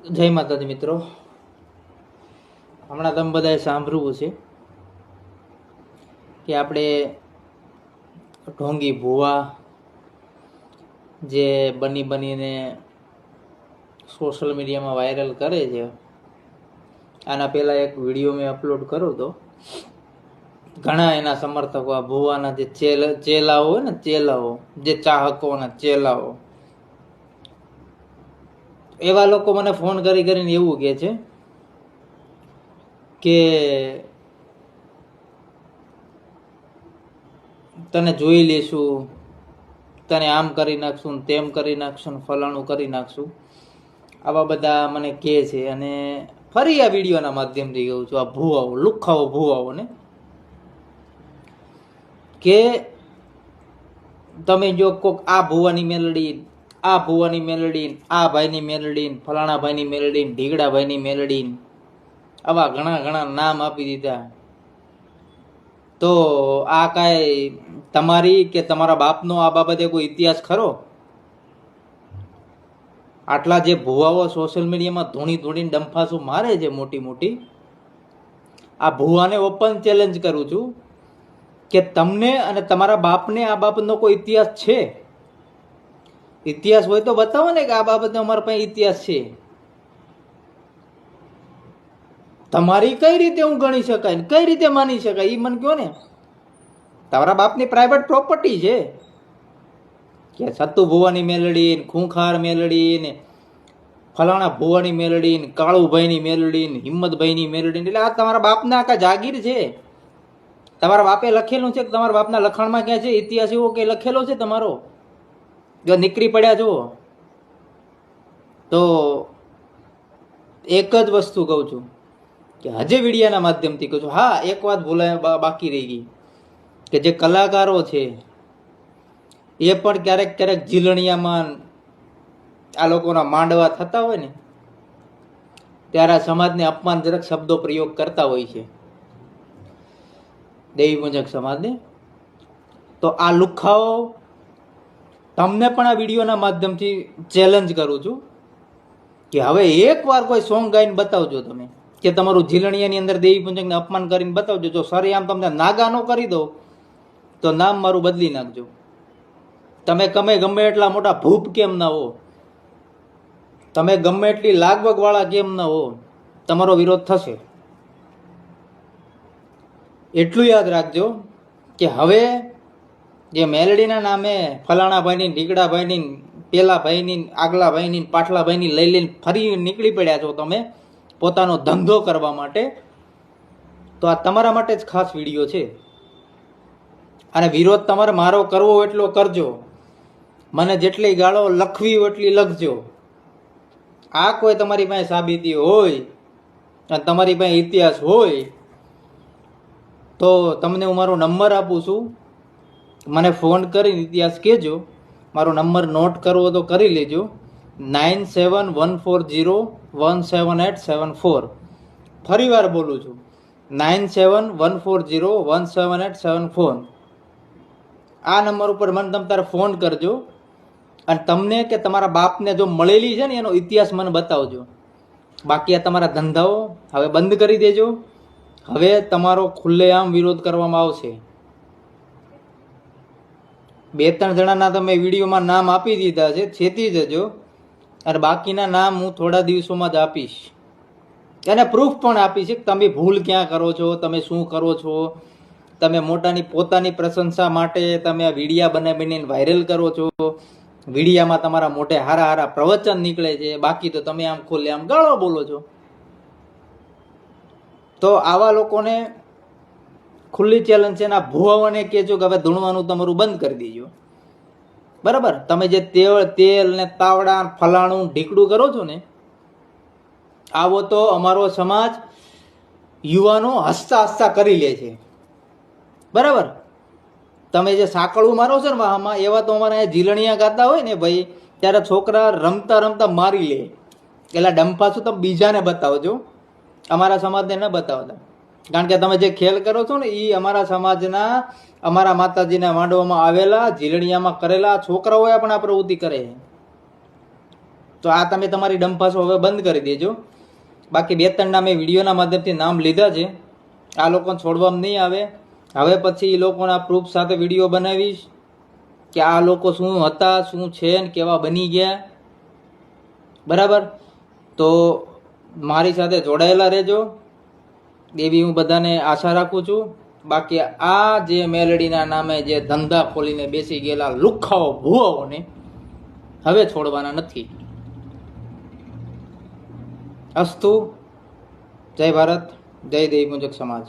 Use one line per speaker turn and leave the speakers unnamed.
જય માતાજી મિત્રો. હમણાં તમે બધાએ સાંભળવું છે કે આપણે ઢોંગી ભુવા જે બનીને સોશિયલ મીડિયામાં વાયરલ કરે છે. આના પહેલાં એક વિડીયો મેં અપલોડ કર્યો હતો. ઘણા એના સમર્થકો આ ભુવાના જે ચેલાઓ હોય ને, ચેલાઓ જે ચાહકોના ચેલાઓ, એવા લોકો મને ફોન કરીને એવું કહે છે કે તને જોઈ લેશું, તને આમ કરી નાખશું, તેમ કરી નાખશું, ફલાણું કરી નાખશું. આવા બધા મને કહે છે. અને ફરી આ વિડીયોના માધ્યમથી કહું છું આ ભુવાઓ, લુખ્ખાઓ ભુવાઓને કે તમે જો કોક આ ભુવાની મેલડી, આ ભુવાની મેલડી, આ ભાઈની મેલડી, ફલાણા ભાઈની મેલડી, ઢીગડા ભાઈની મેલડી, આવા ઘણા નામ આપી દીધા, તો આ કાંઈ તમારી કે તમારા બાપનો આ બાબતે કોઈ ઇતિહાસ ખરો? આટલા જે ભુવાઓ સોશિયલ મીડિયામાં ધૂણીને ડંફાસુ મારે છે મોટી, આ ભુવાને ઓપન ચેલેન્જ કરું છું કે તમને અને તમારા બાપને આ બાબતનો કોઈ ઇતિહાસ છે? ઇતિહાસ હોય તો બતાવો ને કે આ બાબતનો અમારા પાસે ઇતિહાસ છે. તમારી કઈ રીતે હું ગણી શકાય, કઈ રીતે માની શકાય, એ મને કહો ને. તમારા બાપની પ્રાઇવેટ પ્રોપર્ટી છે કે સત્તુ ભુવાની મેલડી, ખૂંખાર મેલડી, ને ફલાણા ભુવાની મેલડી, કાળુભાઈની મેલડી, હિંમતભાઈની મેલડી, એટલે આ તમારા બાપના આખા જાગીર છે. તમારા બાપે લખેલું છે કે તમારા બાપના લખાણમાં ક્યાં છે ઇતિહાસ એવો કે લખેલો છે તમારો? જો નીકળી પડ્યા છો તો એક જ વસ્તુ કહું છું કે હજે વિડીયાના માધ્યમથી કહું છું. હા, એક વાત ભૂલાય બાકી રહી ગઈ કે જે કલાકારો છે એ પણ ક્યારેક ઝીલણિયામાં આ લોકોના માંડવા થતા હોય ને ત્યારે આ સમાજને અપમાનજનક શબ્દો પ્રયોગ કરતા હોય છે, દેવી પૂજક સમાજને. તો આ લુખ્ખાઓ, તમને પણ આ વિડીયોના માધ્યમથી ચેલેન્જ કરું છું કે હવે એકવાર કોઈ સોંગ ગાઈને બતાવજો તમે કે તમારું ઝીલણિયાની અંદર દેવી પૂજકને અપમાન કરીને બતાવજો. જો સરી આમ તમને નાગા ન કરી દો તો નામ મારું બદલી નાખજો. તમે ગમે એટલા મોટા ભૂપ કેમ ના હો, તમે ગમે એટલી લાગવગવાળા કેમ ના હો, તમારો વિરોધ થશે. એટલું યાદ રાખજો કે હવે જે મેલડીના નામે ફલાણા ભાઈની, ઢીગડા ભાઈની, પેલા ભાઈની, આગલા ભાઈની, પાછલા ભાઈની લઈને ફરી નીકળી પડ્યા છો તમે પોતાનો ધંધો કરવા માટે, તો આ તમારા માટે જ ખાસ વિડીયો છે. અને વિરોધ તમારે મારો કરવો એટલો કરજો, મને જેટલી ગાળો લખવી એટલી લખજો. આ કોઈ તમારી પાસે સાબિતી હોય અને તમારી પાસે ઇતિહાસ હોય તો તમને હું મારો નંબર આપું છું, મને ફોન કરીને ઇતિહાસ કહેજો. મારો નંબર નોટ કરવો તો કરી લેજો, 9714017874. ફરી વાર બોલું છું, 9714017874. આ નંબર ઉપર મને તમે તારે ફોન કરજો અને તમને કે તમારા બાપને જો મળેલી છે ને એનો ઇતિહાસ મને બતાવજો. બાકી આ તમારા ધંધાઓ હવે બંધ કરી દેજો. હવે તમારો ખુલ્લેઆમ વિરોધ કરવામાં આવશે. 2-3 જણાના તમે વિડીયોમાં નામ આપી દીધા છે, છેતી જજો. અને બાકીના નામ હું થોડા દિવસોમાં જ આપીશ, એને પ્રૂફ પણ આપીશ કે તમે ભૂલ ક્યાં કરો છો, તમે શું કરો છો. તમે મોટાની પોતાની પ્રશંસા માટે તમે આ વિડીયા બનાવીને વાયરલ કરો છો. વિડીયામાં તમારા મોટે હારા પ્રવચન નીકળે છે, બાકી તો તમે આમ ખુલ્લે આમ ગાળો બોલો છો. તો આવા લોકોને ખુલ્લી ચેલેન્જ છે. એના ભુવાઓને કહેજો કે હવે ધૂણવાનું તમારું બંધ કરી દેજો. બરાબર? તમે જે તેલ ને તાવડા ફલાણું ઢીકડું કરો છો ને, આવો તો અમારો સમાજ યુવાનો હસતા કરી લે છે. બરાબર? તમે જે સાંકળું મારો છો ને વાહમાં, એવા તો અમારે ઝીલણિયા ગાતા હોય ને ભાઈ, ત્યારે છોકરા રમતા મારી લે. એટલે ડંફાશું તમે બીજાને બતાવજો, અમારા સમાજને ન બતાવતા. કારણ કે તમે જે ખેલ કરો છો ને એ અમારા સમાજના, અમારા માતાજીના માંડવામાં આવેલા ઝીલણિયામાં કરેલા છોકરાઓએ પણ આ પ્રવૃત્તિ કરે છે. તો આ તમે તમારી ડંફાસો હવે બંધ કરી દેજો. બાકી 2-3 મેં વિડીયોના માધ્યમથી નામ લીધા છે. આ લોકોને છોડવામાં નહીં આવે. હવે પછી એ લોકોના પ્રૂફ સાથે વિડીયો બનાવીશ કે આ લોકો શું હતા, શું છે ને કેવા બની ગયા. બરાબર? તો મારી સાથે જોડાયેલા રહેજો એવી હું બધાને આશા રાખું છું. બાકી આ જે મેલડીના નામે જે ધંધા ખોલીને બેસી ગયેલા લુખ્ખાઓ ભુવાઓને હવે છોડવાના નથી. અસ્તુ. જય ભારત, જય દેવી મુજક સમાજ.